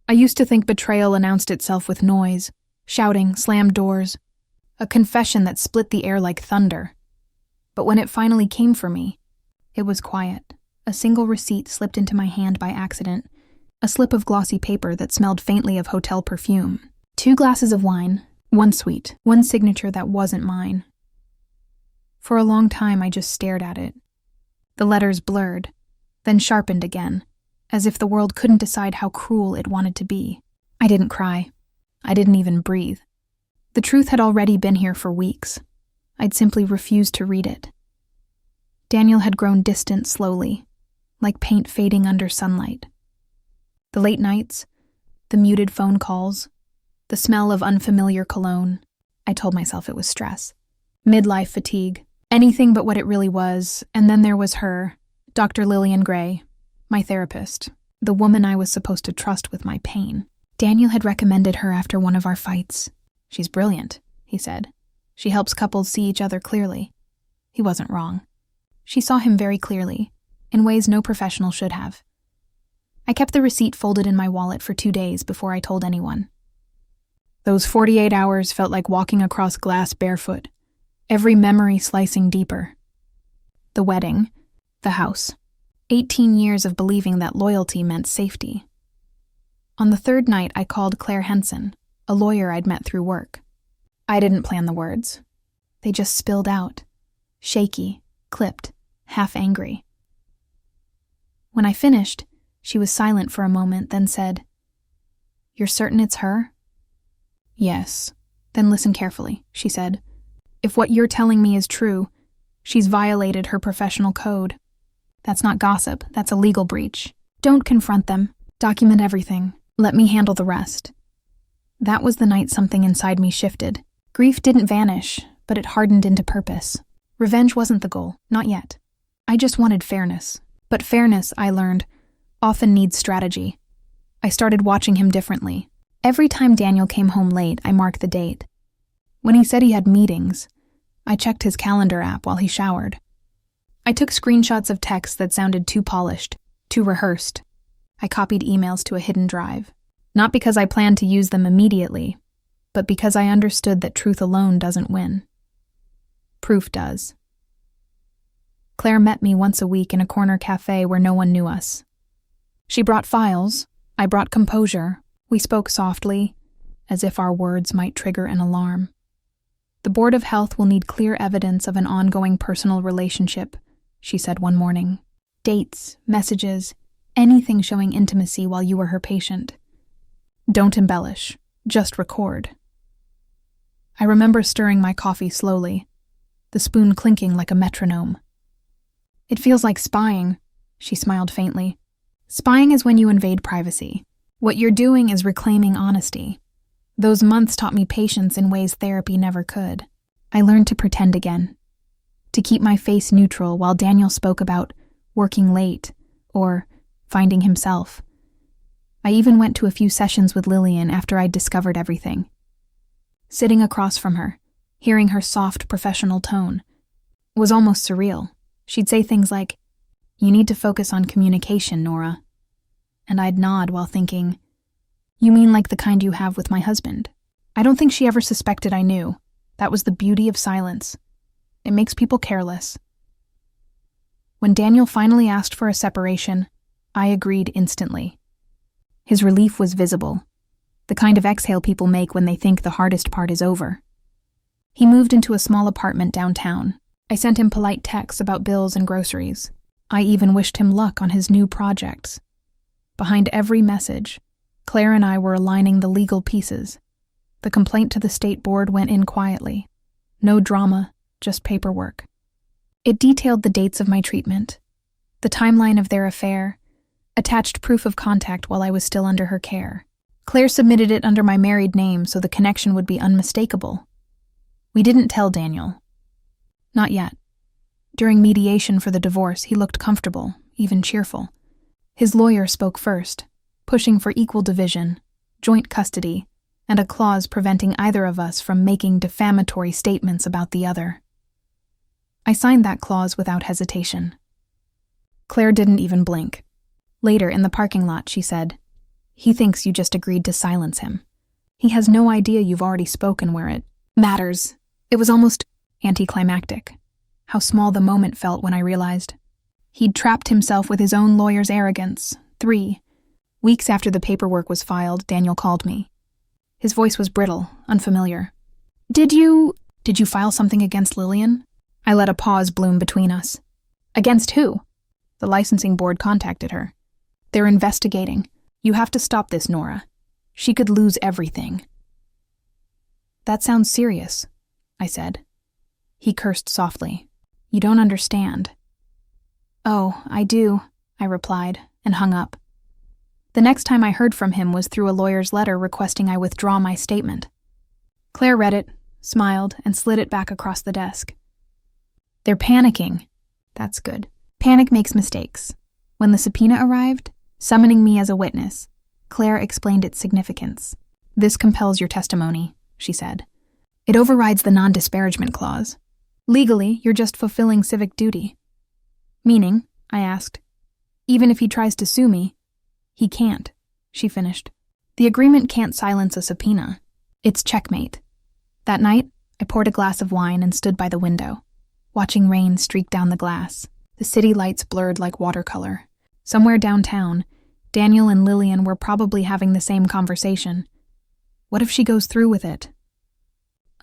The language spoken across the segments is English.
I used to think betrayal announced itself with noise, shouting, slammed doors, a confession that split the air like thunder. But when it finally came for me, it was quiet. A single receipt slipped into my hand by accident, a slip of glossy paper that smelled faintly of hotel perfume, 2 glasses of wine, 1 sweet, 1 signature that wasn't mine. For a long time, I just stared at it. The letters blurred, then sharpened again, as if the world couldn't decide how cruel it wanted to be. I didn't cry. I didn't even breathe. The truth had already been here for weeks. I'd simply refused to read it. Daniel had grown distant slowly, like paint fading under sunlight. The late nights, the muted phone calls, the smell of unfamiliar cologne. I told myself it was stress. Midlife fatigue. Anything but what it really was. And then there was her, Dr. Lillian Gray, my therapist, the woman I was supposed to trust with my pain. Daniel had recommended her after one of our fights. She's brilliant, he said. She helps couples see each other clearly. He wasn't wrong. She saw him very clearly, in ways no professional should have. I kept the receipt folded in my wallet for 2 days before I told anyone. Those 48 hours felt like walking across glass barefoot, every memory slicing deeper. The wedding, the house, 18 years of believing that loyalty meant safety. On the 3rd night, I called Claire Henson, a lawyer I'd met through work. I didn't plan the words. They just spilled out, shaky, clipped, half angry. When I finished, she was silent for a moment, then said, "You're certain it's her?" "Yes." "Then listen carefully," she said. "If what you're telling me is true, she's violated her professional code. That's not gossip, that's a legal breach. Don't confront them. Document everything. Let me handle the rest." That was the night something inside me shifted. Grief didn't vanish, but it hardened into purpose. Revenge wasn't the goal, not yet. I just wanted fairness. But fairness, I learned, often needs strategy. I started watching him differently. Every time Daniel came home late, I marked the date. When he said he had meetings, I checked his calendar app while he showered. I took screenshots of texts that sounded too polished, too rehearsed. I copied emails to a hidden drive. Not because I planned to use them immediately, but because I understood that truth alone doesn't win. Proof does. Claire met me once a week in a corner cafe where no one knew us. She brought files, I brought composure. We spoke softly, as if our words might trigger an alarm. "The Board of Health will need clear evidence of an ongoing personal relationship," she said one morning. "Dates, messages, anything showing intimacy while you were her patient. Don't embellish, just record." I remember stirring my coffee slowly, the spoon clinking like a metronome. "It feels like spying," she smiled faintly. "Spying is when you invade privacy. What you're doing is reclaiming honesty. Those months taught me patience in ways therapy never could. I learned to pretend again, to keep my face neutral while Daniel spoke about working late or finding himself. I even went to a few sessions with Lillian after I'd discovered everything. Sitting across from her, hearing her soft professional tone, was almost surreal. She'd say things like, "You need to focus on communication, Nora." And I'd nod while thinking, "You mean like the kind you have with my husband?" I don't think she ever suspected I knew. That was the beauty of silence. It makes people careless. When Daniel finally asked for a separation, I agreed instantly. His relief was visible, the kind of exhale people make when they think the hardest part is over. He moved into a small apartment downtown. I sent him polite texts about bills and groceries. I even wished him luck on his new projects. Behind every message, Claire and I were aligning the legal pieces. The complaint to the state board went in quietly. No drama, just paperwork. It detailed the dates of my treatment, the timeline of their affair, attached proof of contact while I was still under her care. Claire submitted it under my married name so the connection would be unmistakable. We didn't tell Daniel. Not yet. During mediation for the divorce, he looked comfortable, even cheerful. His lawyer spoke first, pushing for equal division, joint custody, and a clause preventing either of us from making defamatory statements about the other. I signed that clause without hesitation. Claire didn't even blink. Later, in the parking lot, she said, He thinks you just agreed to silence him. He has no idea you've already spoken where it matters. It was almost anticlimactic. How small the moment felt when I realized. He'd trapped himself with his own lawyer's arrogance. 3 weeks after the paperwork was filed, Daniel called me. His voice was brittle, unfamiliar. Did you file something against Lillian? I let a pause bloom between us. Against who? The licensing board contacted her. They're investigating. You have to stop this, Nora. She could lose everything. That sounds serious, I said. He cursed softly. You don't understand. Oh, I do, I replied, and hung up. The next time I heard from him was through a lawyer's letter requesting I withdraw my statement. Claire read it, smiled, and slid it back across the desk. They're panicking. That's good. Panic makes mistakes. When the subpoena arrived, summoning me as a witness, Claire explained its significance. This compels your testimony, she said. It overrides the non-disparagement clause. Legally, you're just fulfilling civic duty. Meaning, I asked. Even if he tries to sue me, he can't, she finished. The agreement can't silence a subpoena. It's checkmate. That night, I poured a glass of wine and stood by the window, watching rain streak down the glass. The city lights blurred like watercolor. Somewhere downtown, Daniel and Lillian were probably having the same conversation. What if she goes through with it?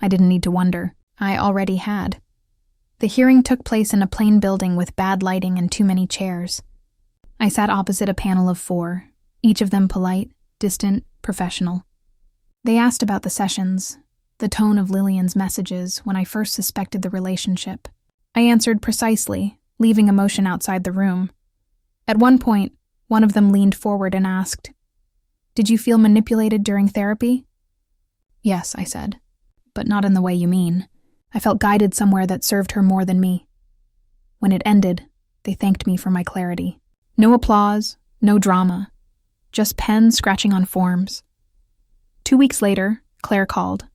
I didn't need to wonder. I already had. The hearing took place in a plain building with bad lighting and too many chairs. I sat opposite a panel of 4, each of them polite, distant, professional. They asked about the sessions, the tone of Lillian's messages when I first suspected the relationship. I answered precisely, leaving emotion outside the room. At one point, one of them leaned forward and asked, "Did you feel manipulated during therapy?" Yes, I said, but not in the way you mean. I felt guided somewhere that served her more than me. When it ended, they thanked me for my clarity. No applause, no drama, just pens scratching on forms. 2 weeks later, Claire called.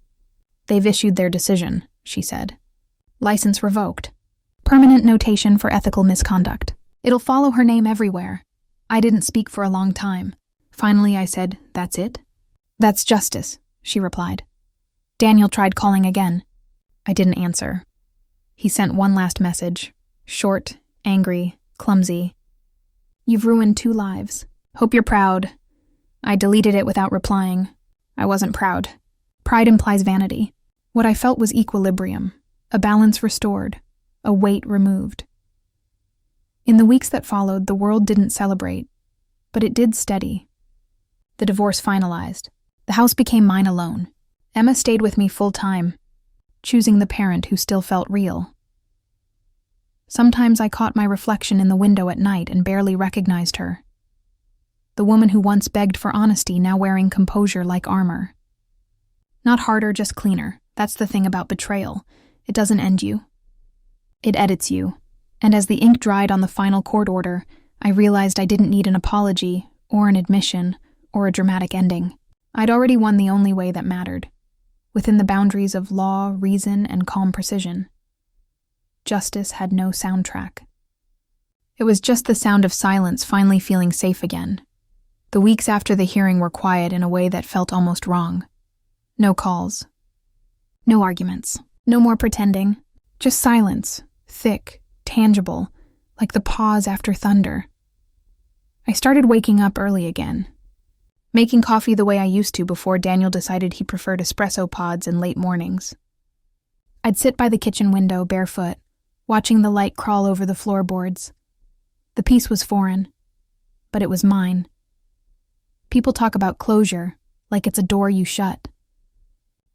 They've issued their decision, she said. License revoked. Permanent notation for ethical misconduct. It'll follow her name everywhere. I didn't speak for a long time. Finally, I said, "That's it?" "That's justice," she replied. Daniel tried calling again. I didn't answer. He sent one last message. Short, angry, clumsy. "You've ruined 2 lives. Hope you're proud." I deleted it without replying. I wasn't proud. Pride implies vanity. What I felt was equilibrium, a balance restored, a weight removed. In the weeks that followed, the world didn't celebrate, but it did steady. The divorce finalized. The house became mine alone. Emma stayed with me full time, choosing the parent who still felt real. Sometimes I caught my reflection in the window at night and barely recognized her. The woman who once begged for honesty, now wearing composure like armor. Not harder, just cleaner. That's the thing about betrayal. It doesn't end you. It edits you. And as the ink dried on the final court order, I realized I didn't need an apology, or an admission, or a dramatic ending. I'd already won the only way that mattered, within the boundaries of law, reason, and calm precision. Justice had no soundtrack. It was just the sound of silence finally feeling safe again. The weeks after the hearing were quiet in a way that felt almost wrong. No calls. No arguments. No more pretending. Just silence, thick, tangible, like the pause after thunder. I started waking up early again, making coffee the way I used to before Daniel decided he preferred espresso pods in late mornings. I'd sit by the kitchen window barefoot, watching the light crawl over the floorboards. The peace was foreign, but it was mine. People talk about closure, like it's a door you shut.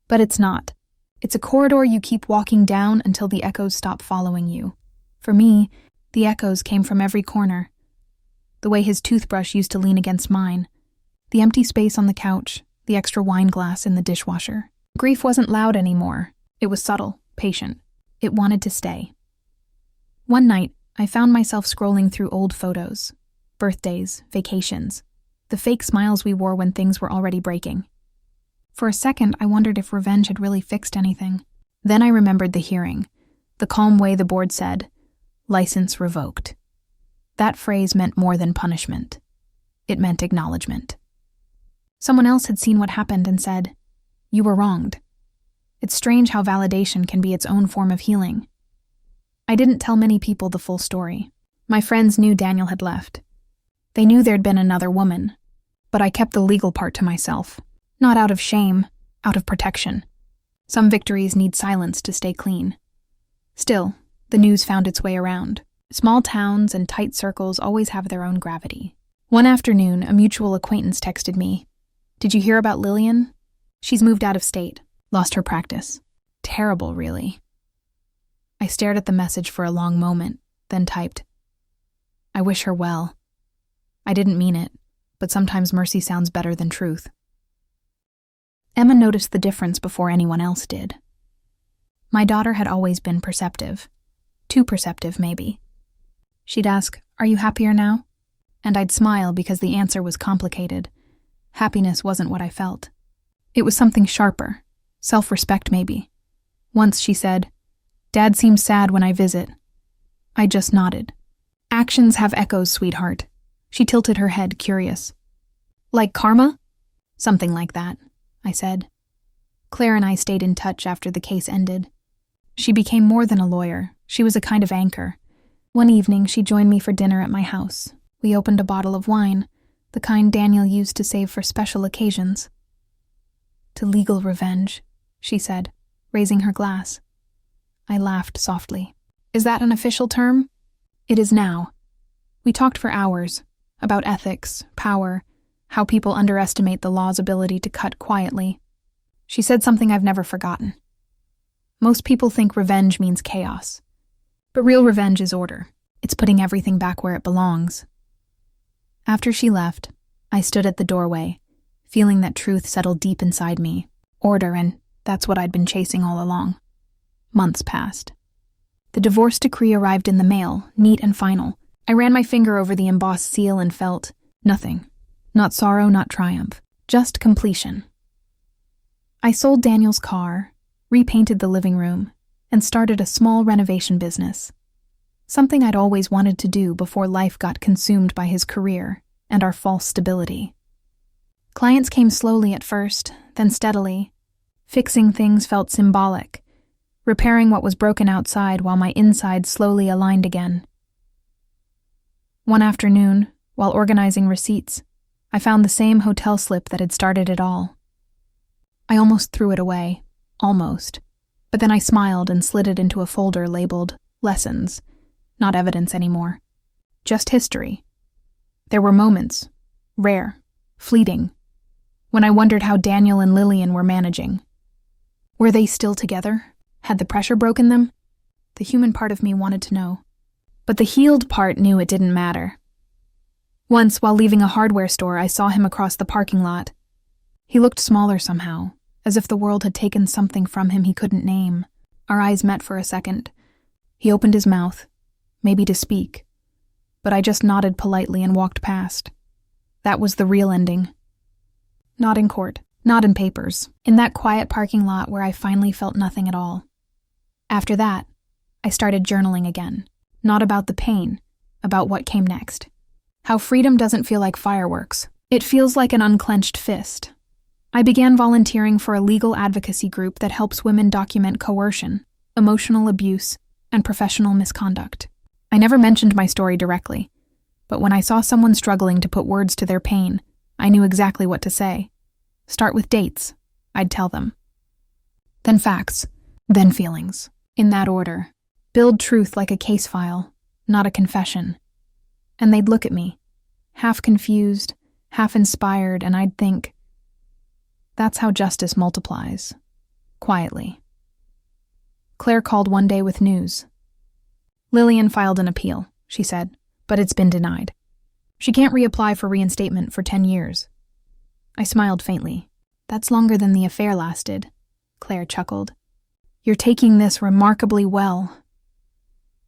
But it's not. It's a corridor you keep walking down until the echoes stop following you. For me, the echoes came from every corner. The way his toothbrush used to lean against mine, the empty space on the couch, the extra wine glass in the dishwasher. Grief wasn't loud anymore. It was subtle, patient. It wanted to stay. One night, I found myself scrolling through old photos, birthdays, vacations, the fake smiles we wore when things were already breaking. For a second, I wondered if revenge had really fixed anything. Then I remembered the hearing, the calm way the board said, "License revoked." That phrase meant more than punishment. It meant acknowledgement. Someone else had seen what happened and said, "You were wronged." It's strange how validation can be its own form of healing. I didn't tell many people the full story. My friends knew Daniel had left. They knew there'd been another woman, but I kept the legal part to myself. Not out of shame, out of protection. Some victories need silence to stay clean. Still, the news found its way around. Small towns and tight circles always have their own gravity. One afternoon, a mutual acquaintance texted me, "Did you hear about Lillian? She's moved out of state, lost her practice. Terrible, really." I stared at the message for a long moment, then typed, "I wish her well." I didn't mean it, but sometimes mercy sounds better than truth. Emma noticed the difference before anyone else did. My daughter had always been perceptive. Too perceptive, maybe. She'd ask, "Are you happier now?" And I'd smile because the answer was complicated. Happiness wasn't what I felt. It was something sharper. Self-respect, maybe. Once she said, "Dad seems sad when I visit." I just nodded. "Actions have echoes, sweetheart." She tilted her head, curious. "Like karma?" "Something like that," I said. Claire and I stayed in touch after the case ended. She became more than a lawyer. She was a kind of anchor. One evening, she joined me for dinner at my house. We opened a bottle of wine, the kind Daniel used to save for special occasions. "To legal revenge," she said, raising her glass. I laughed softly. "Is that an official term?" "It is now." We talked for hours, about ethics, power, how people underestimate the law's ability to cut quietly. She said something I've never forgotten. Most people think revenge means chaos. But real revenge is order. It's putting everything back where it belongs. After she left, I stood at the doorway, feeling that truth settle deep inside me. Order, and that's what I'd been chasing all along. Months passed. The divorce decree arrived in the mail, neat and final. I ran my finger over the embossed seal and felt nothing. Not sorrow, not triumph. Just completion. I sold Daniel's car, repainted the living room, and started a small renovation business. Something I'd always wanted to do before life got consumed by his career and our false stability. Clients came slowly at first, then steadily. Fixing things felt symbolic, repairing what was broken outside while my inside slowly aligned again. One afternoon, while organizing receipts, I found the same hotel slip that had started it all. I almost threw it away. Almost. But then I smiled and slid it into a folder labeled Lessons. Not evidence anymore. Just history. There were moments, rare, fleeting, when I wondered how Daniel and Lillian were managing. Were they still together? Had the pressure broken them? The human part of me wanted to know. But the healed part knew it didn't matter. Once, while leaving a hardware store, I saw him across the parking lot. He looked smaller somehow, as if the world had taken something from him he couldn't name. Our eyes met for a second. He opened his mouth, maybe to speak, but I just nodded politely and walked past. That was the real ending. Not in court, not in papers, in that quiet parking lot where I finally felt nothing at all. After that, I started journaling again, not about the pain, about what came next. How freedom doesn't feel like fireworks. It feels like an unclenched fist. I began volunteering for a legal advocacy group that helps women document coercion, emotional abuse, and professional misconduct. I never mentioned my story directly, but when I saw someone struggling to put words to their pain, I knew exactly what to say. Start with dates, I'd tell them. Then facts, then feelings, in that order. Build truth like a case file, not a confession. And they'd look at me, half confused, half inspired, and I'd think, that's how justice multiplies, quietly. Claire called one day with news. Lillian filed an appeal, she said, but it's been denied. She can't reapply for reinstatement for 10 years. I smiled faintly. That's longer than the affair lasted, Claire chuckled. You're taking this remarkably well.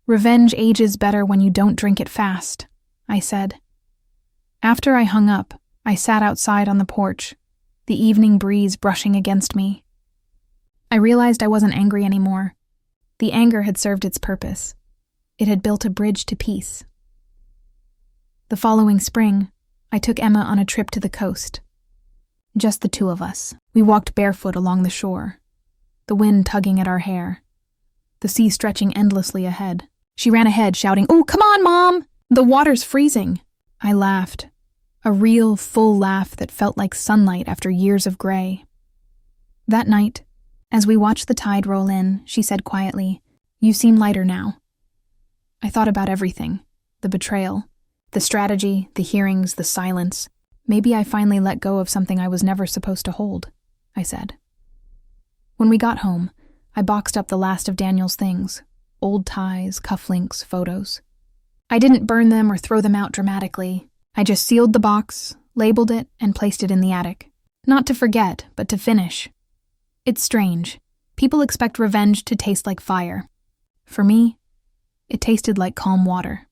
Revenge ages better when you don't drink it fast, I said. After I hung up, I sat outside on the porch, the evening breeze brushing against me. I realized I wasn't angry anymore. The anger had served its purpose. It had built a bridge to peace. The following spring, I took Emma on a trip to the coast. Just the two of us. We walked barefoot along the shore, the wind tugging at our hair, the sea stretching endlessly ahead. She ran ahead, shouting, "Oh, come on, Mom! The water's freezing!" I laughed, a real, full laugh that felt like sunlight after years of gray. That night, as we watched the tide roll in, she said quietly, "You seem lighter now." I thought about everything, the betrayal, the strategy, the hearings, the silence. "Maybe I finally let go of something I was never supposed to hold," I said. When we got home, I boxed up the last of Daniel's things, old ties, cufflinks, photos. I didn't burn them or throw them out dramatically. I just sealed the box, labeled it, and placed it in the attic. Not to forget, but to finish. It's strange. People expect revenge to taste like fire. For me, it tasted like calm water.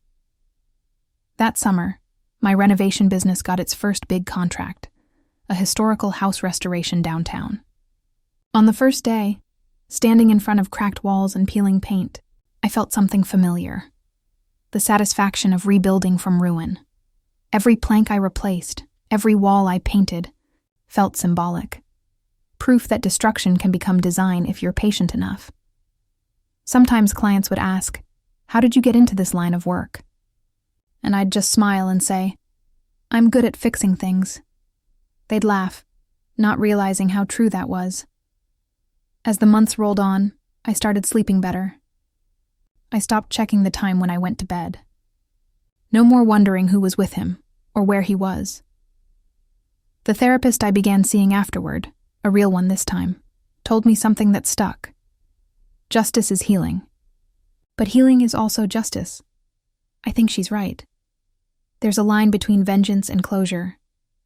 That summer, my renovation business got its first big contract, a historical house restoration downtown. On the first day, standing in front of cracked walls and peeling paint, I felt something familiar. The satisfaction of rebuilding from ruin. Every plank I replaced, every wall I painted, felt symbolic. Proof that destruction can become design if you're patient enough. Sometimes clients would ask, "How did you get into this line of work?" And I'd just smile and say, "I'm good at fixing things." They'd laugh, not realizing how true that was. As the months rolled on, I started sleeping better. I stopped checking the time when I went to bed. No more wondering who was with him, or where he was. The therapist I began seeing afterward, a real one this time, told me something that stuck. Justice is healing. But healing is also justice. I think she's right. There's a line between vengeance and closure,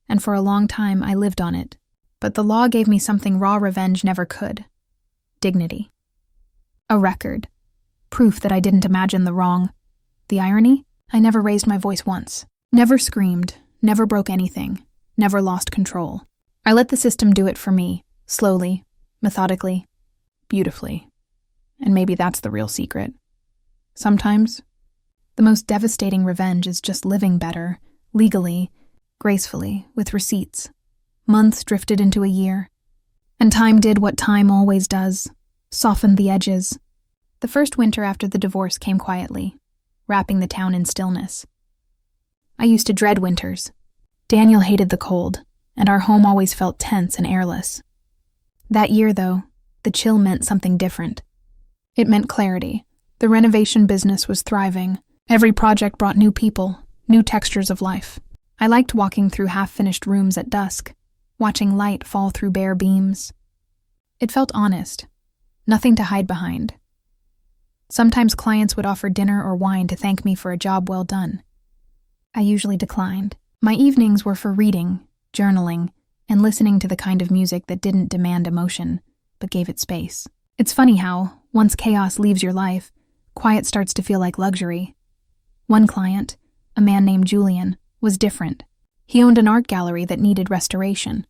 and for a long time I lived on it. But the law gave me something raw revenge never could. Dignity. A record. Proof that I didn't imagine the wrong. The irony? I never raised my voice once. Never screamed. Never broke anything. Never lost control. I let the system do it for me, slowly, methodically, beautifully. And maybe that's the real secret. Sometimes, the most devastating revenge is just living better, legally, gracefully, with receipts. Months drifted into a year, and time did what time always does, softened the edges. The first winter after the divorce came quietly, wrapping the town in stillness. I used to dread winters. Daniel hated the cold, and our home always felt tense and airless. That year, though, the chill meant something different. It meant clarity. The renovation business was thriving. Every project brought new people, new textures of life. I liked walking through half-finished rooms at dusk, watching light fall through bare beams. It felt honest, nothing to hide behind. Sometimes clients would offer dinner or wine to thank me for a job well done. I usually declined. My evenings were for reading, journaling, and listening to the kind of music that didn't demand emotion, but gave it space. It's funny how, once chaos leaves your life, quiet starts to feel like luxury. One client, a man named Julian, was different. He owned an art gallery that needed restoration.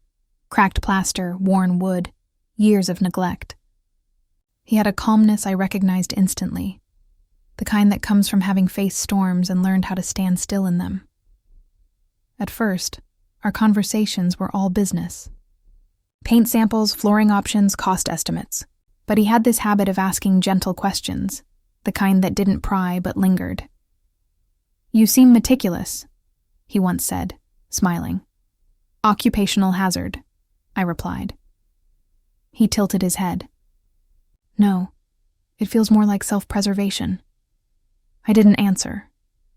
Cracked plaster, worn wood, years of neglect. He had a calmness I recognized instantly, the kind that comes from having faced storms and learned how to stand still in them. At first, our conversations were all business. Paint samples, flooring options, cost estimates. But he had this habit of asking gentle questions, the kind that didn't pry but lingered. "You seem meticulous," he once said, smiling. "Occupational hazard," I replied. He tilted his head. "No, it feels more like self-preservation." I didn't answer,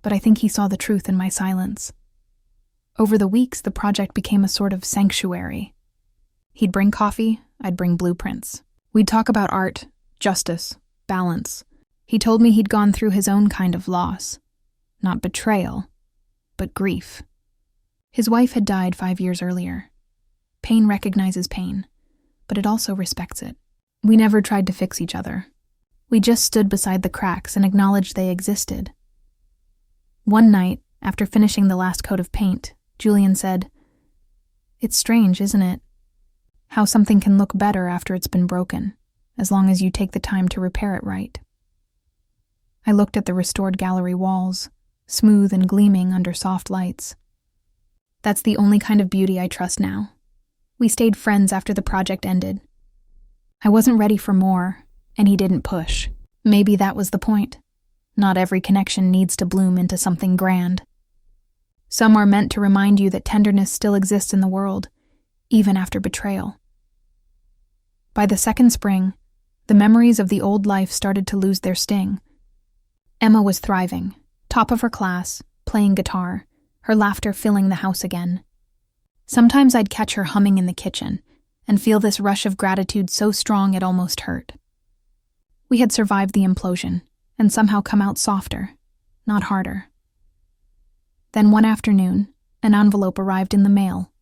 but I think he saw the truth in my silence. Over the weeks, the project became a sort of sanctuary. He'd bring coffee, I'd bring blueprints. We'd talk about art, justice, balance. He told me he'd gone through his own kind of loss. Not betrayal, but grief. His wife had died 5 years earlier. Pain recognizes pain, but it also respects it. We never tried to fix each other. We just stood beside the cracks and acknowledged they existed. One night, after finishing the last coat of paint, Julian said, "It's strange, isn't it? How something can look better after it's been broken, as long as you take the time to repair it right." I looked at the restored gallery walls, smooth and gleaming under soft lights. That's the only kind of beauty I trust now. We stayed friends after the project ended. I wasn't ready for more, and he didn't push. Maybe that was the point. Not every connection needs to bloom into something grand. Some are meant to remind you that tenderness still exists in the world, even after betrayal. By the second spring, the memories of the old life started to lose their sting. Emma was thriving, top of her class, playing guitar, her laughter filling the house again. Sometimes I'd catch her humming in the kitchen and feel this rush of gratitude so strong it almost hurt. We had survived the implosion and somehow come out softer, not harder. Then one afternoon, an envelope arrived in the mail,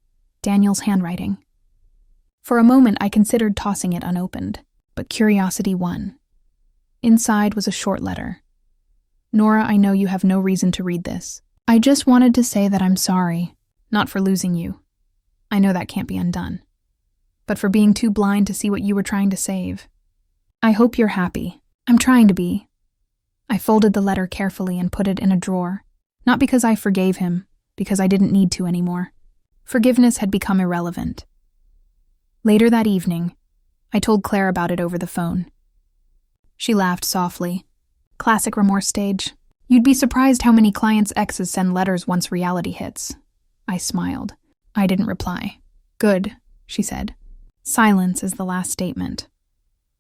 Daniel's handwriting. For a moment I considered tossing it unopened, but curiosity won. Inside was a short letter. "Nora, I know you have no reason to read this. I just wanted to say that I'm sorry, not for losing you. I know that can't be undone, but for being too blind to see what you were trying to save. I hope you're happy. I'm trying to be." I folded the letter carefully and put it in a drawer, not because I forgave him, because I didn't need to anymore. Forgiveness had become irrelevant. Later that evening, I told Claire about it over the phone. She laughed softly. Classic remorse stage. "You'd be surprised how many clients' exes send letters once reality hits." I smiled. I didn't reply. "Good," she said. Silence is the last statement.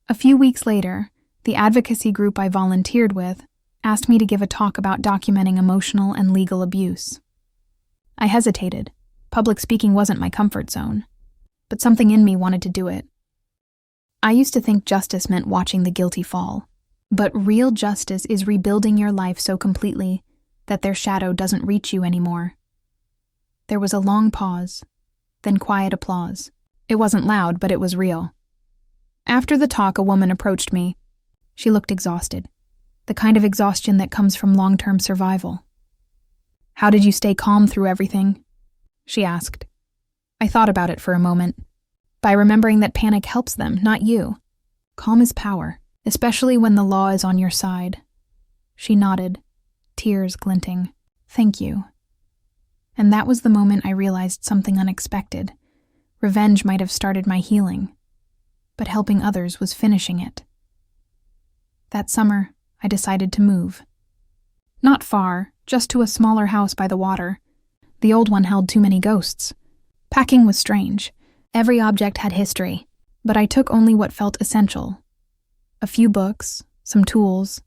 A few weeks later, the advocacy group I volunteered with asked me to give a talk about documenting emotional and legal abuse. I hesitated. Public speaking wasn't my comfort zone, but something in me wanted to do it. I used to think justice meant watching the guilty fall, but real justice is rebuilding your life so completely that their shadow doesn't reach you anymore. There was a long pause, then quiet applause. It wasn't loud, but it was real. After the talk, a woman approached me. She looked exhausted, the kind of exhaustion that comes from long-term survival. "How did you stay calm through everything?" she asked. I thought about it for a moment. By remembering that panic helps them, not you. Calm is power, especially when the law is on your side. She nodded, tears glinting. "Thank you." And that was the moment I realized something unexpected. Revenge might have started my healing, but helping others was finishing it. That summer, I decided to move. Not far, just to a smaller house by the water. The old one held too many ghosts. Packing was strange. Every object had history, but I took only what felt essential. A few books, some tools,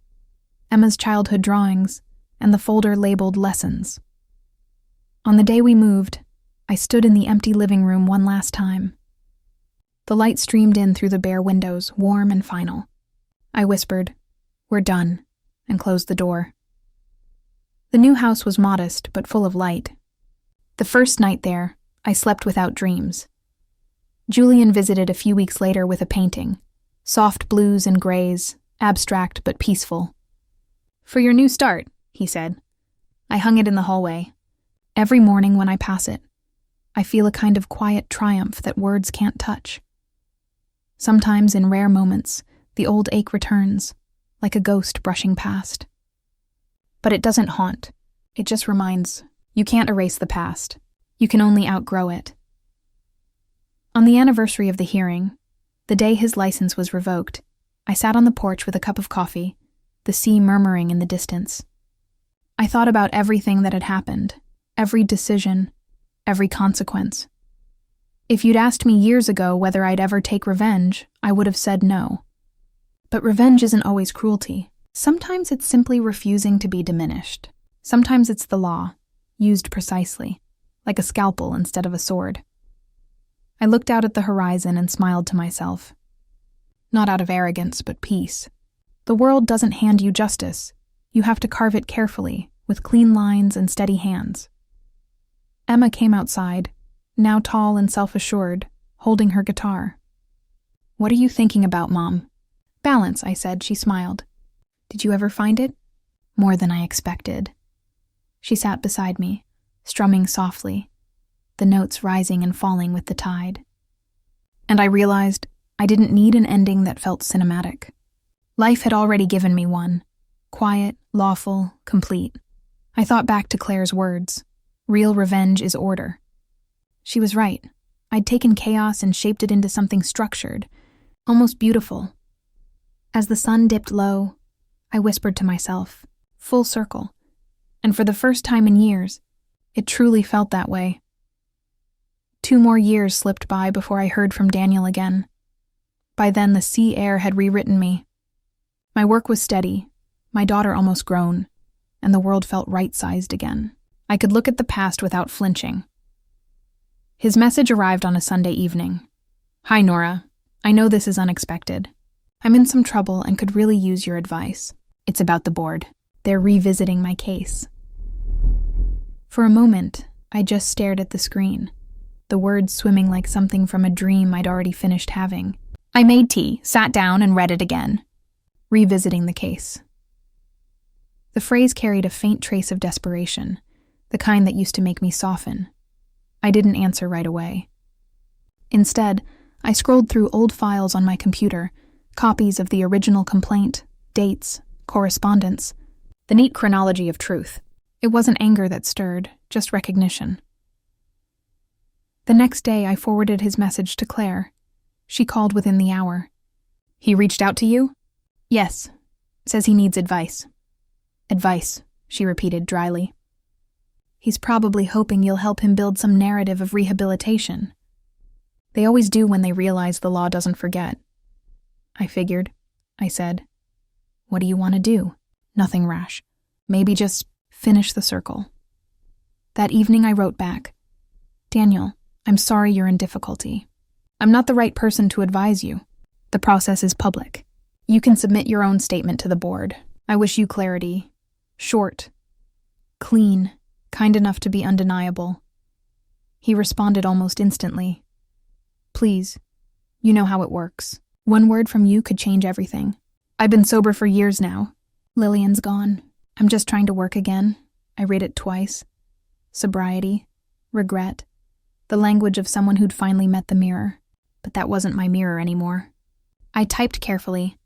Emma's childhood drawings, and the folder labeled lessons. On the day we moved, I stood in the empty living room one last time. The light streamed in through the bare windows, warm and final. I whispered, "We're done," and closed the door. The new house was modest, but full of light. The first night there, I slept without dreams. Julian visited a few weeks later with a painting. Soft blues and grays, abstract but peaceful. "For your new start," he said. I hung it in the hallway. Every morning when I pass it, I feel a kind of quiet triumph that words can't touch. Sometimes in rare moments, the old ache returns, like a ghost brushing past. But it doesn't haunt. It just reminds, you can't erase the past. You can only outgrow it. On the anniversary of the hearing, the day his license was revoked, I sat on the porch with a cup of coffee, the sea murmuring in the distance. I thought about everything that had happened, every decision, every consequence. If you'd asked me years ago whether I'd ever take revenge, I would have said no. But revenge isn't always cruelty. Sometimes it's simply refusing to be diminished. Sometimes it's the law, used precisely, like a scalpel instead of a sword. I looked out at the horizon and smiled to myself. Not out of arrogance, but peace. The world doesn't hand you justice. You have to carve it carefully, with clean lines and steady hands. Emma came outside, now tall and self-assured, holding her guitar. "What are you thinking about, Mom?" "Balance," I said. She smiled. "Did you ever find it?" "More than I expected." She sat beside me, strumming softly, the notes rising and falling with the tide. And I realized I didn't need an ending that felt cinematic. Life had already given me one, quiet, lawful, complete. I thought back to Claire's words. Real revenge is order. She was right. I'd taken chaos and shaped it into something structured, almost beautiful. As the sun dipped low, I whispered to myself, full circle, and for the first time in years, it truly felt that way. 2 more years slipped by before I heard from Daniel again. By then, the sea air had rewritten me. My work was steady, my daughter almost grown, and the world felt right-sized again. I could look at the past without flinching. His message arrived on a Sunday evening. "Hi, Nora. I know this is unexpected. I'm in some trouble and could really use your advice. It's about the board. They're revisiting my case." For a moment, I just stared at the screen, the words swimming like something from a dream I'd already finished having. I made tea, sat down, and read it again. Revisiting the case. The phrase carried a faint trace of desperation, the kind that used to make me soften. I didn't answer right away. Instead, I scrolled through old files on my computer, copies of the original complaint, dates, correspondence, the neat chronology of truth. It wasn't anger that stirred, just recognition. The next day, I forwarded his message to Claire. She called within the hour. "He reached out to you?" "Yes. Says he needs advice." "Advice," she repeated dryly. "He's probably hoping you'll help him build some narrative of rehabilitation. They always do when they realize the law doesn't forget." "I figured," I said. "What do you want to do?" "Nothing rash. Maybe just finish the circle." That evening I wrote back, "Daniel, I'm sorry you're in difficulty. I'm not the right person to advise you. The process is public. You can submit your own statement to the board. I wish you clarity. Short. Clean. Kind enough to be undeniable." He responded almost instantly. "Please. You know how it works. One word from you could change everything. I've been sober for years now. Lillian's gone. I'm just trying to work again." I read it twice. Sobriety. Regret. The language of someone who'd finally met the mirror. But that wasn't my mirror anymore. I typed carefully.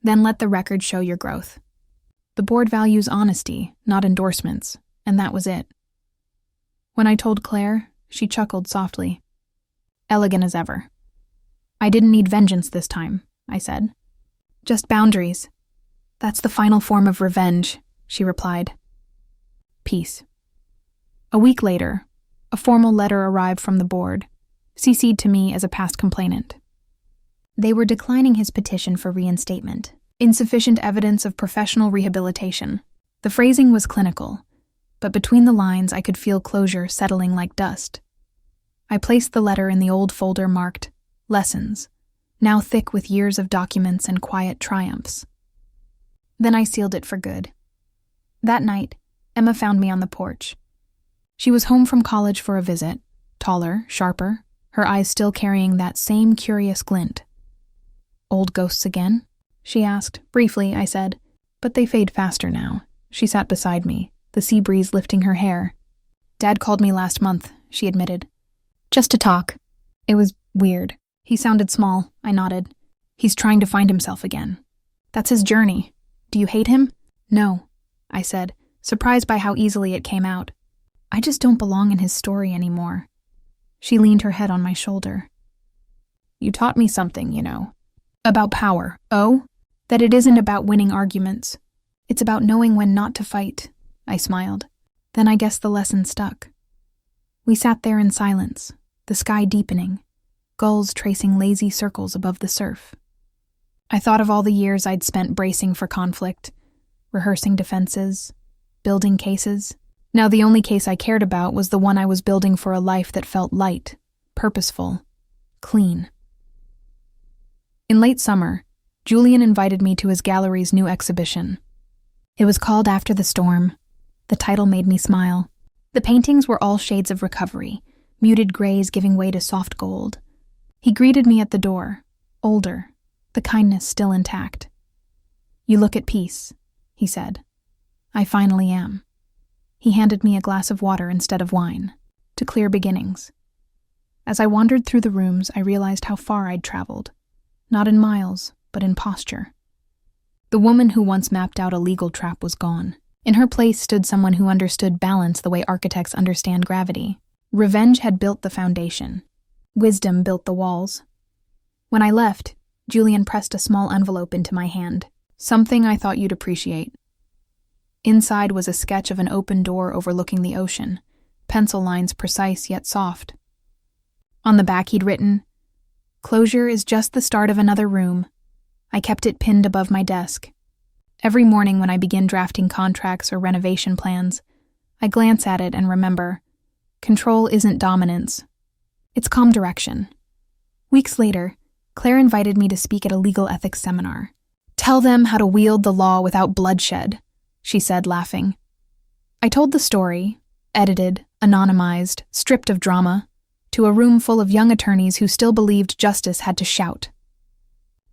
"Then let the record show your growth. The board values honesty, not endorsements, and that was it." When I told Claire, she chuckled softly. "Elegant as ever." "I didn't need vengeance this time," I said. "Just boundaries. That's the final form of revenge," she replied. Peace. A week later, a formal letter arrived from the board, CC'd to me as a past complainant. They were declining his petition for reinstatement. Insufficient evidence of professional rehabilitation. The phrasing was clinical, but between the lines I could feel closure settling like dust. I placed the letter in the old folder marked Lessons, now thick with years of documents and quiet triumphs. Then I sealed it for good. That night, Emma found me on the porch. She was home from college for a visit, taller, sharper, her eyes still carrying that same curious glint. "Old ghosts again?" she asked. Briefly, I said, "But they fade faster now." She sat beside me, the sea breeze lifting her hair. "Dad called me last month," she admitted. "Just to talk. It was weird." He sounded small, I nodded. "He's trying to find himself again. That's his journey. Do you hate him?" "No," I said, surprised by how easily it came out. "I just don't belong in his story anymore." She leaned her head on my shoulder. "You taught me something, you know. About power. Oh? That it isn't about winning arguments. It's about knowing when not to fight." I smiled. Then I guess the lesson stuck. We sat there in silence, the sky deepening, gulls tracing lazy circles above the surf. I thought of all the years I'd spent bracing for conflict, rehearsing defenses, building cases. Now the only case I cared about was the one I was building for a life that felt light, purposeful, clean. In late summer, Julian invited me to his gallery's new exhibition. It was called After the Storm. The title made me smile. The paintings were all shades of recovery, muted grays giving way to soft gold. He greeted me at the door, older, the kindness still intact. "You look at peace," he said. "I finally am." He handed me a glass of water instead of wine, to clear beginnings. As I wandered through the rooms, I realized how far I'd traveled. Not in miles, but in posture. The woman who once mapped out a legal trap was gone. In her place stood someone who understood balance the way architects understand gravity. Revenge had built the foundation. Wisdom built the walls. When I left, Julian pressed a small envelope into my hand. Something I thought you'd appreciate. Inside was a sketch of an open door overlooking the ocean, pencil lines precise yet soft. On the back he'd written, "Closure is just the start of another room." I kept it pinned above my desk. Every morning when I begin drafting contracts or renovation plans, I glance at it and remember, control isn't dominance. It's calm direction. Weeks later, Claire invited me to speak at a legal ethics seminar. "Tell them how to wield the law without bloodshed," she said, laughing. I told the story, edited, anonymized, stripped of drama, to a room full of young attorneys who still believed justice had to shout.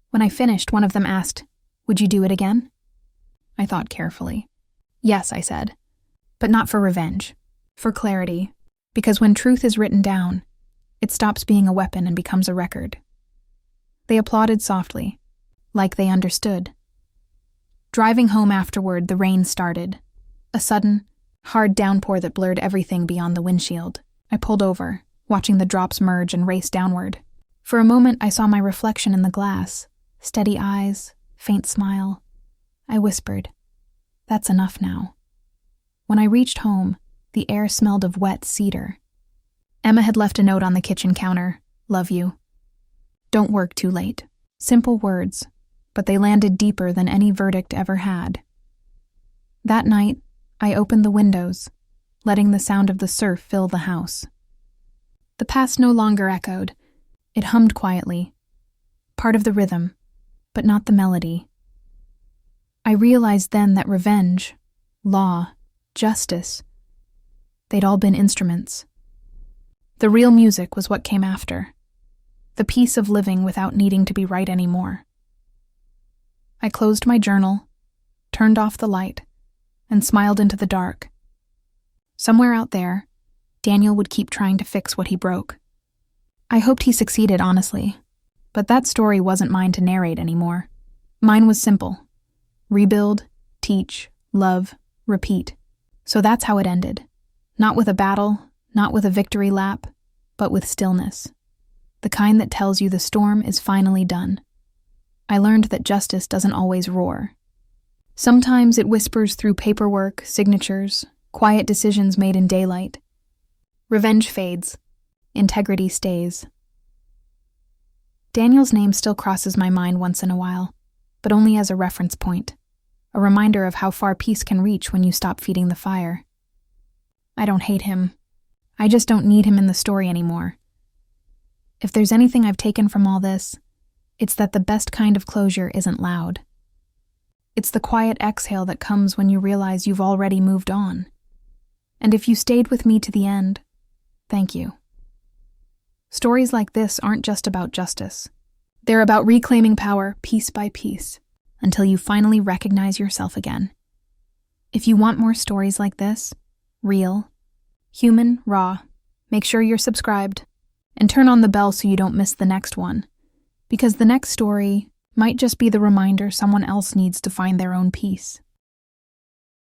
When I finished, one of them asked, "Would you do it again?" I thought carefully. "Yes," I said, "but not for revenge, for clarity, because when truth is written down, it stops being a weapon and becomes a record." They applauded softly, like they understood. Driving home afterward, the rain started, a sudden, hard downpour that blurred everything beyond the windshield. I pulled over, watching the drops merge and race downward. For a moment, I saw my reflection in the glass, steady eyes, faint smile. I whispered, "That's enough now." When I reached home, the air smelled of wet cedar. Emma had left a note on the kitchen counter, "Love you. Don't work too late." Simple words, but they landed deeper than any verdict ever had. That night, I opened the windows, letting the sound of the surf fill the house. The past no longer echoed. It hummed quietly, part of the rhythm, but not the melody. I realized then that revenge, law, justice, they'd all been instruments. The real music was what came after, the peace of living without needing to be right anymore. I closed my journal, turned off the light, and smiled into the dark. Somewhere out there, Daniel would keep trying to fix what he broke. I hoped he succeeded, honestly, but that story wasn't mine to narrate anymore. Mine was simple. Rebuild, teach, love, repeat. So that's how it ended. Not with a battle, not with a victory lap, but with stillness. The kind that tells you the storm is finally done. I learned that justice doesn't always roar. Sometimes it whispers through paperwork, signatures, quiet decisions made in daylight. Revenge fades. Integrity stays. Daniel's name still crosses my mind once in a while, but only as a reference point, a reminder of how far peace can reach when you stop feeding the fire. I don't hate him. I just don't need him in the story anymore. If there's anything I've taken from all this, it's that the best kind of closure isn't loud. It's the quiet exhale that comes when you realize you've already moved on. And if you stayed with me to the end, thank you. Stories like this aren't just about justice. They're about reclaiming power piece by piece until you finally recognize yourself again. If you want more stories like this, real, human, raw, make sure you're subscribed and turn on the bell so you don't miss the next one, because the next story might just be the reminder someone else needs to find their own peace.